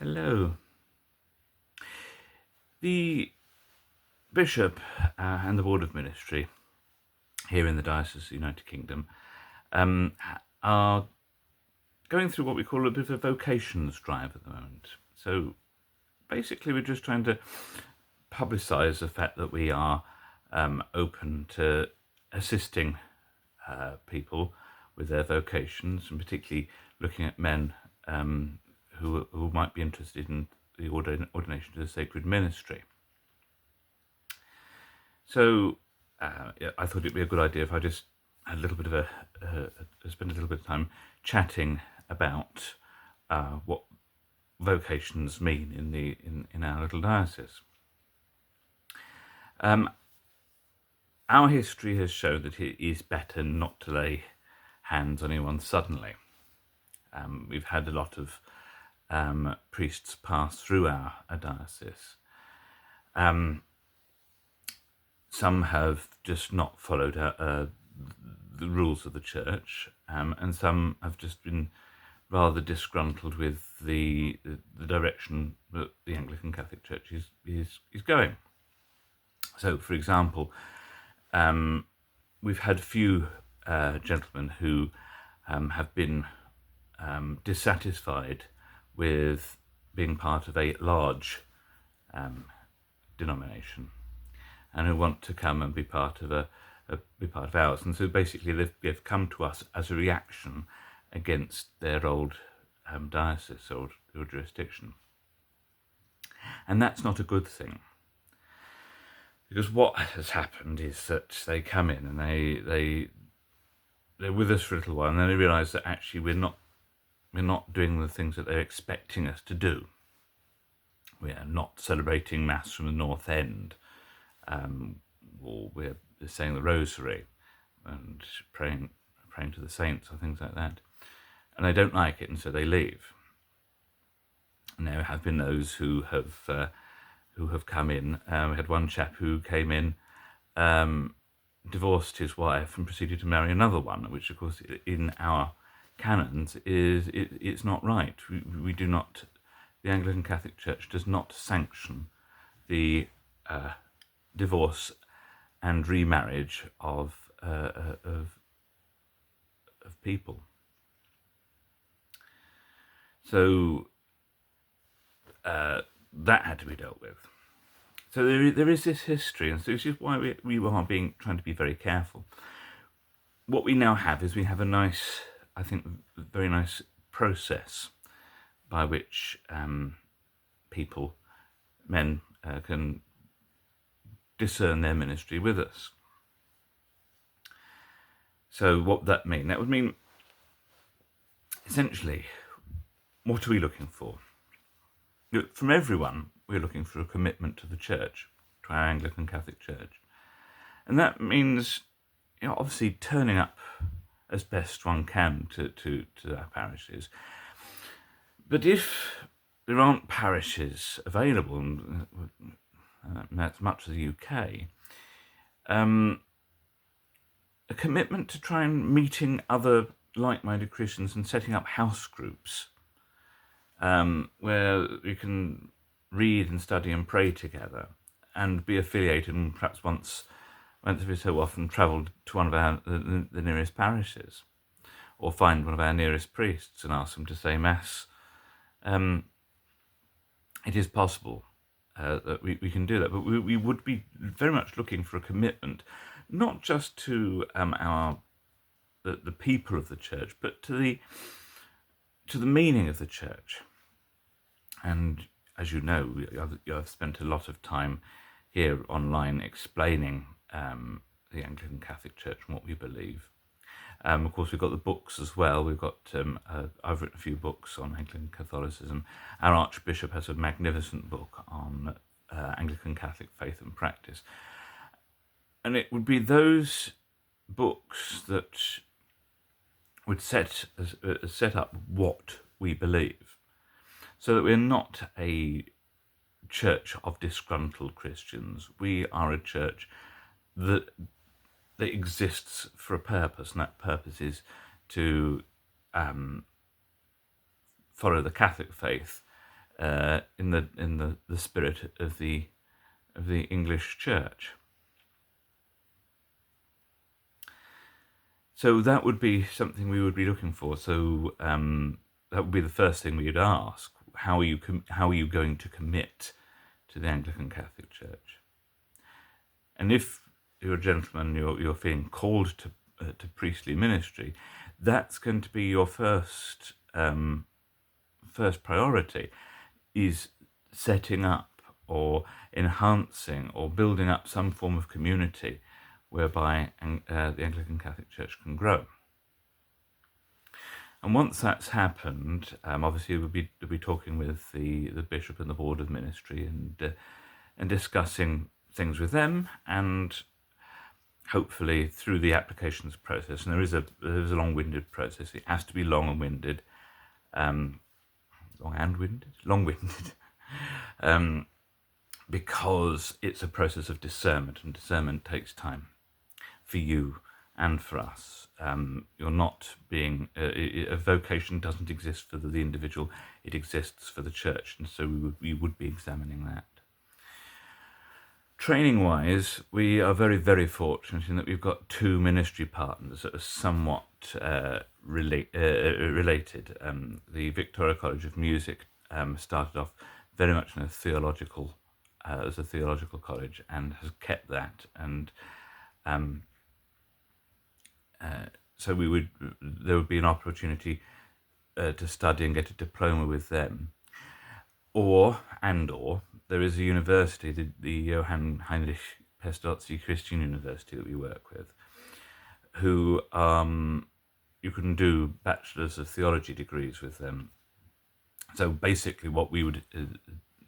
Hello. The Bishop and the Board of Ministry here in the Diocese of the United Kingdom are going through what we call a bit of a vocations drive at the moment. So basically we're just trying to publicise the fact that we are open to assisting people with their vocations, and particularly looking at men who might be interested in the ordination to the sacred ministry. So I thought it'd be a good idea if I just had a little bit of spend a little bit of time chatting about what vocations mean in our little diocese. Our history has shown that it is better not to lay hands on anyone suddenly. We've had a lot of priests pass through our diocese. Some have just not followed the rules of the church, and some have just been rather disgruntled with the direction that the Anglican Catholic Church is going. So, for example, we've had a few gentlemen who have been dissatisfied with being part of a large denomination, and who want to come and be part of ours. And so basically they've come to us as a reaction against their old diocese or jurisdiction. And that's not a good thing, because what has happened is that they come in and they're with us for a little while, and then they realise that actually we're not doing the things that they're expecting us to do. We are not celebrating Mass from the North End, or we're saying the Rosary and praying to the saints or things like that, and they don't like it, and so they leave. And there have been those who have come in. We had one chap who came in, divorced his wife, and proceeded to marry another one, which, of course, in our canons it's not right. We do not. The Anglican Catholic Church does not sanction the divorce and remarriage of people. So that had to be dealt with. So there is this history, and so this is why we are trying to be very careful. What we now have is we have a nice, I think, very nice process by which men can discern their ministry with us. So what that mean? That would mean, essentially, what are we looking for? From everyone, we're looking for a commitment to the church, to our Anglican Catholic Church. And that means, obviously turning up as best one can to our parishes. But if there aren't parishes available, and that's much of the UK, a commitment to try and meeting other like-minded Christians and setting up house groups where you can read and study and pray together and be affiliated, and perhaps once every so often travel to one of the nearest parishes, or find one of our nearest priests and ask them to say Mass. It is possible that we can do that, but we would be very much looking for a commitment, not just to the people of the church, but to the meaning of the church. And as you know, I've spent a lot of time here online explaining the Anglican Catholic Church and what we believe. Of course, we've got the books as well. We've got I've written a few books on Anglican Catholicism. Our Archbishop has a magnificent book on Anglican Catholic faith and practice. And it would be those books that would set up what we believe, so that we're not a church of disgruntled Christians. We are a church that exists for a purpose, and that purpose is to follow the Catholic faith in the spirit of the English Church. So that would be something we would be looking for. So that would be the first thing we would ask: how are you going to commit to the Anglican Catholic Church? And if you're a gentleman, you're feeling called to priestly ministry, that's going to be your first priority, is setting up or enhancing or building up some form of community whereby the Anglican Catholic Church can grow. And once that's happened, obviously we'll be talking with the bishop and the board of ministry and discussing things with them, and hopefully through the applications process. And there is a long-winded process. It has to be long-winded, because it's a process of discernment, and discernment takes time for you and for us. You're not being a vocation doesn't exist for the individual; it exists for the church, and so we would be examining that. Training-wise, we are very, very fortunate in that we've got two ministry partners that are somewhat related. The Victoria College of Music started off very much in a theological, as a theological college, and has kept that. And so there would be an opportunity to study and get a diploma with them, or there is a university, the Johann Heinrich Pestalozzi Christian University that we work with, who you can do bachelors of theology degrees with them. So basically what we would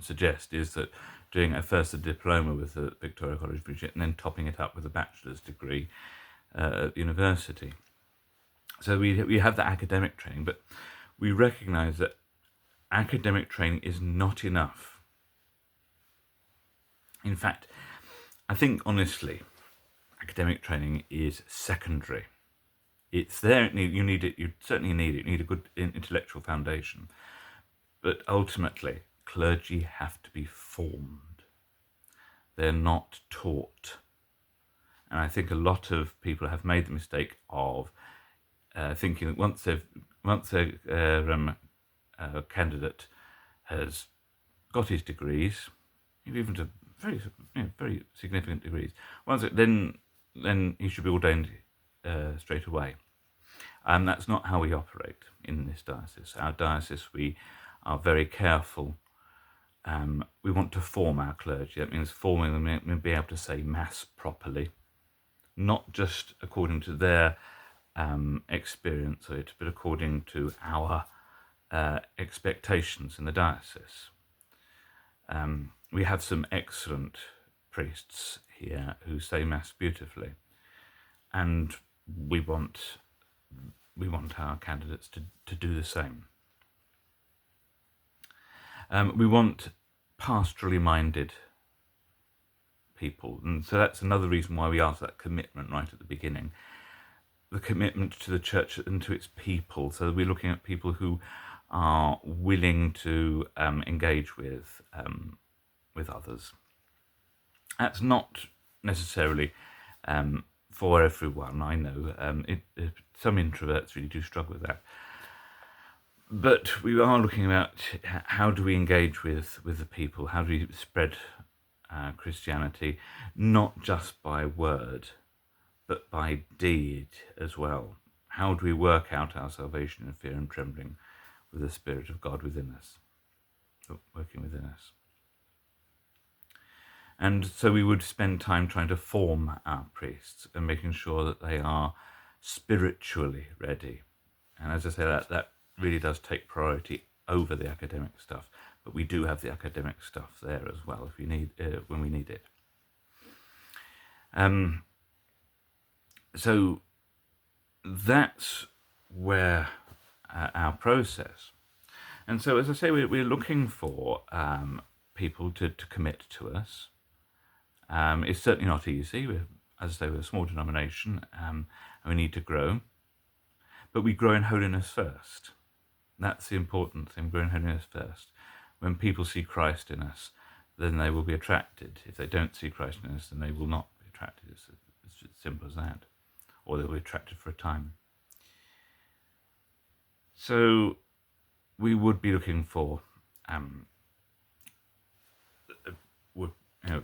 suggest is that doing first a diploma with the Victoria College of Music and then topping it up with a bachelor's degree at university. So we have the academic training, but we recognise that academic training is not enough. In fact, I think honestly, academic training is secondary. It's there. You need it. You certainly need it. You need a good intellectual foundation. But ultimately, clergy have to be formed. They're not taught. And I think a lot of people have made the mistake of thinking that once their candidate has got his degrees, even to very significant degrees, then he should be ordained straight away. And that's not how we operate in this diocese. Our diocese, we are very careful. We want to form our clergy. That means forming them and be able to say Mass properly, not just according to their experience of it, but according to our expectations in the diocese. We have some excellent priests here who say Mass beautifully, and we want our candidates to do the same. We want pastorally minded people, and so that's another reason why we ask that commitment right at the beginning. The commitment to the church and to its people. So we're looking at people who are willing to engage with others. That's not necessarily for everyone. I know some introverts really do struggle with that. But we are looking at how do we engage with the people? How do we spread Christianity, not just by word, but by deed as well? How do we work out our salvation in fear and trembling with the Spirit of God within us, working within us? And so we would spend time trying to form our priests and making sure that they are spiritually ready. And as I say, that really does take priority over the academic stuff. But we do have the academic stuff there as well if we need when we need it. So that's where our process. And so, as I say, we're looking for people to commit to us. It's certainly not easy. As I say, we're a small denomination, and we need to grow. But we grow in holiness first. That's the important thing, grow in holiness first. when people see Christ in us, then they will be attracted. If they don't see Christ in us, then they will not be attracted. It's as simple as that. Or they'll be attracted for a time. So we would be looking for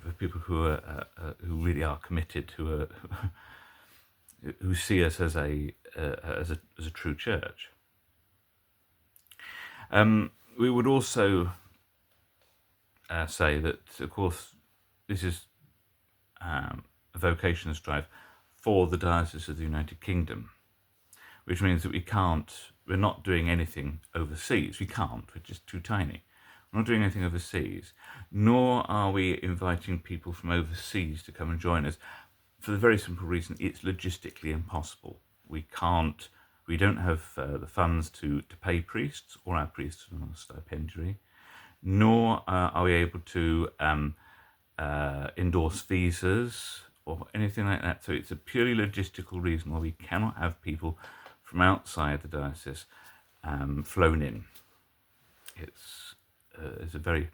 for people who are who really are committed, who see us as a true church. We would also say that, of course, this is a vocations drive for the Diocese of the United Kingdom, which means that we're not doing anything overseas. We're just too tiny. We're not doing anything overseas, nor are we inviting people from overseas to come and join us, for the very simple reason it's logistically impossible. We don't have the funds to pay priests, or our priests are not stipendiary, nor are we able to endorse visas or anything like that. So it's a purely logistical reason why we cannot have people from outside the diocese flown in. It's a very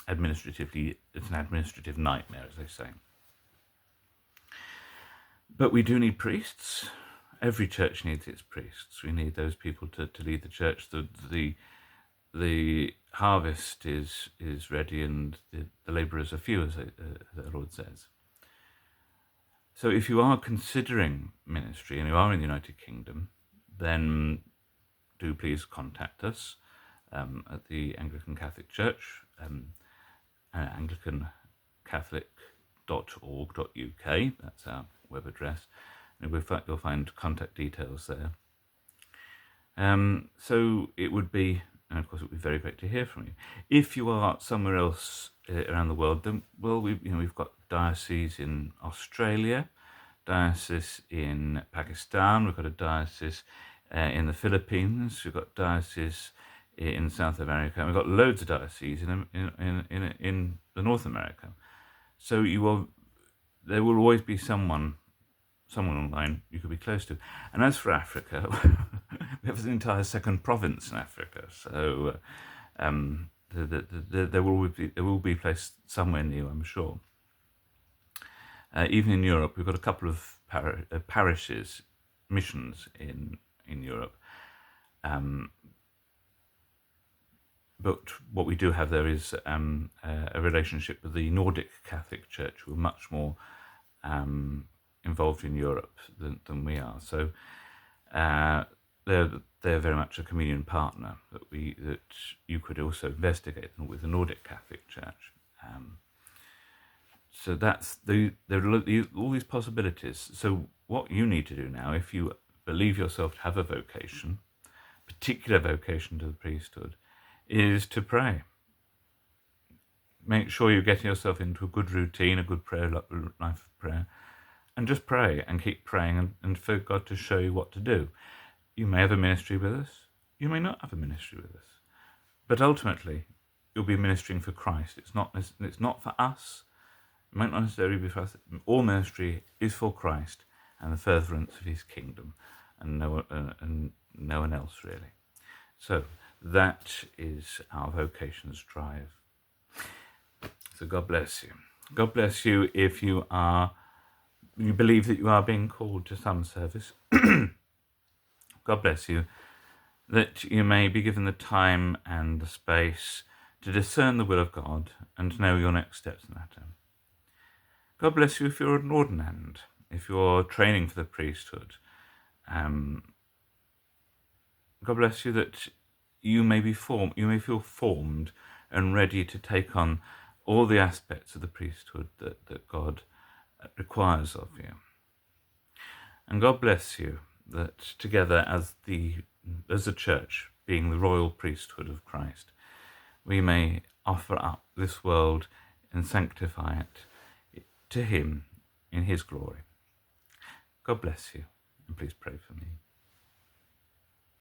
administratively, it's an administrative nightmare, as they say. But we do need priests. Every church needs its priests. We need those people to lead the church. The harvest is ready, and the labourers are few, as the Lord says. So if you are considering ministry and you are in the United Kingdom, then do please contact us at the Anglican Catholic Church, anglicancatholic.org.uk. That's our web address. And you'll find contact details there. So it would be, and of course it would be very great to hear from you. If you are somewhere else around the world, then we've got diocese in Australia, diocese in Pakistan, we've got a diocese in the Philippines, we've got diocese in South America, and we've got loads of dioceses in the North America. So there will always be someone online you could be close to. And as for Africa, we have an entire second province in Africa. So there will be a place somewhere near, I'm sure. Even in Europe, we've got a couple of parishes, missions in Europe. But what we do have there is a relationship with the Nordic Catholic Church, who are much more involved in Europe than we are. So they're very much a communion partner that you could also investigate with the Nordic Catholic Church. So there are all these possibilities. So what you need to do now, if you believe yourself to have a vocation, particular vocation to the priesthood, is to pray. Make sure you're getting yourself into a good routine, a good life of prayer, and just pray and keep praying and for God to show you what to do. You may have a ministry with us, you may not have a ministry with us, but ultimately you'll be ministering for Christ. It's not for us. It might not necessarily be for us. All ministry is for Christ and the furtherance of His kingdom, and no one else really. So that is our vocations drive. So God bless you. God bless you if you believe that you are being called to some service. God bless you that you may be given the time and the space to discern the will of God and to know your next steps in that. God bless you if you're an ordinand, if you're training for the priesthood. God bless you that you may feel formed and ready to take on all the aspects of the priesthood that God requires of you. And God bless you that together as a church, being the royal priesthood of Christ, we may offer up this world and sanctify it to Him in His glory. God bless you, and please pray for me.